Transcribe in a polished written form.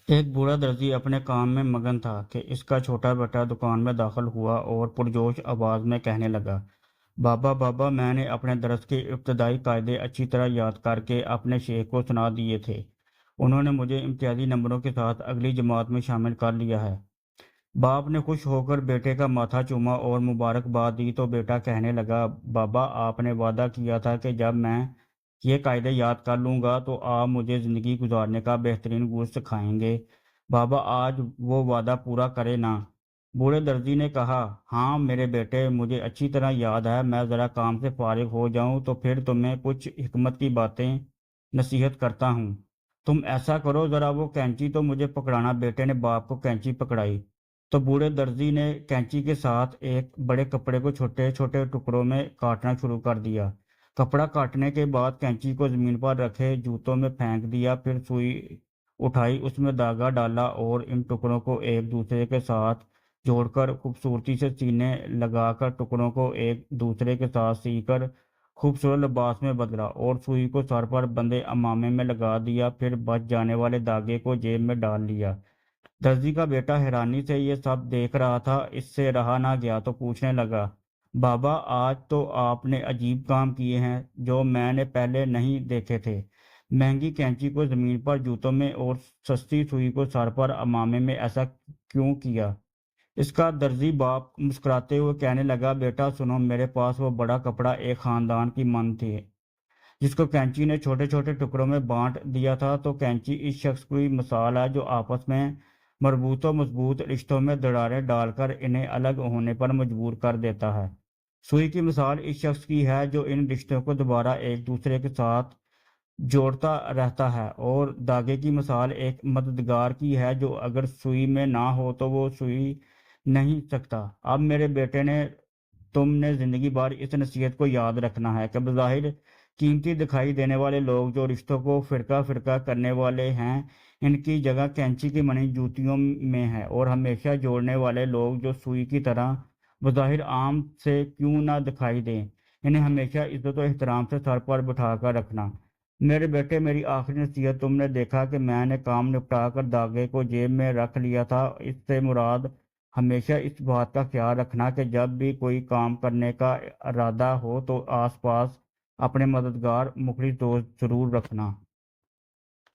ایک بوڑھا درزی اپنے کام میں مگن تھا کہ اس کا چھوٹا بیٹا دکان میں داخل ہوا اور پرجوش آواز میں کہنے لگا، بابا بابا، میں نے اپنے درس کے ابتدائی قاعدے اچھی طرح یاد کر کے اپنے شیخ کو سنا دیے تھے۔ انہوں نے مجھے امتیازی نمبروں کے ساتھ اگلی جماعت میں شامل کر لیا ہے۔ باپ نے خوش ہو کر بیٹے کا ماتھا چوما اور مبارکباد دی تو بیٹا کہنے لگا، بابا، آپ نے وعدہ کیا تھا کہ جب میں یہ قاعدے یاد کر لوں گا تو آپ مجھے زندگی گزارنے کا بہترین گول سکھائیں گے۔ بابا، آج وہ وعدہ پورا کرے نا؟ بوڑھے درزی نے کہا، ہاں میرے بیٹے، مجھے اچھی طرح یاد ہے، میں ذرا کام سے فارغ ہو جاؤں تو پھر تمہیں کچھ حکمت کی باتیں نصیحت کرتا ہوں۔ تم ایسا کرو، ذرا وہ کینچی تو مجھے پکڑانا۔ بیٹے نے باپ کو کینچی پکڑائی تو بوڑھے درزی نے کینچی کے ساتھ ایک بڑے کپڑے کو چھوٹے چھوٹے ٹکڑوں میں کاٹنا شروع کر دیا۔ کپڑا کاٹنے کے بعد کینچی کو زمین پر رکھے جوتوں میں پھینک دیا، پھر سوئی اٹھائی، اس میں دھاگا ڈالا اور ان ٹکڑوں کو ایک دوسرے کے ساتھ جوڑ کر خوبصورتی سے سینے لگا کر ٹکڑوں کو ایک دوسرے کے ساتھ سی کر خوبصورت لباس میں بدلا اور سوئی کو سر پر بندے امامے میں لگا دیا، پھر بچ جانے والے دھاگے کو جیب میں ڈال لیا۔ درزی کا بیٹا حیرانی سے یہ سب دیکھ رہا تھا، اس سے رہا نہ گیا تو پوچھنے لگا، بابا، آج تو آپ نے عجیب کام کیے ہیں جو میں نے پہلے نہیں دیکھے تھے۔ مہنگی کینچی کو زمین پر جوتوں میں اور سستی سوئی کو سر پر امامے میں، ایسا کیوں کیا؟ اس کا درزی باپ مسکراتے ہوئے کہنے لگا، بیٹا سنو، میرے پاس وہ بڑا کپڑا ایک خاندان کی من تھی جس کو کینچی نے چھوٹے چھوٹے ٹکڑوں میں بانٹ دیا تھا۔ تو کینچی اس شخص کی مثال ہے جو آپس میں مربوط و مضبوط رشتوں میں دراڑیں ڈال کر انہیں الگ ہونے پر مجبور کر دیتا ہے۔ سوئی کی مثال اس شخص کی ہے جو ان رشتوں کو دوبارہ ایک دوسرے کے ساتھ جوڑتا رہتا ہے، اور دھاگے کی مثال ایک مددگار کی ہے جو اگر سوئی میں نہ ہو تو وہ سوئی نہیں سکتا۔ اب میرے بیٹے نے تم نے زندگی بھر اس نصیحت کو یاد رکھنا ہے کہ بظاہر قیمتی دکھائی دینے والے لوگ جو رشتوں کو فرقہ فرقہ کرنے والے ہیں، ان کی جگہ کینچی کی منی جوتیوں میں ہے، اور ہمیشہ جوڑنے والے لوگ جو سوئی کی طرح بظاہر عام سے کیوں نہ دکھائی دیں، انہیں ہمیشہ عزت و احترام سے سر پر بٹھا کر رکھنا۔ میرے بیٹے، میری آخری نصیحت، تم نے دیکھا کہ میں نے کام نپٹا کر دھاگے کو جیب میں رکھ لیا تھا، اس سے مراد ہمیشہ اس بات کا خیال رکھنا کہ جب بھی کوئی کام کرنے کا ارادہ ہو تو آس پاس اپنے مددگار مخلص دوست ضرور رکھنا۔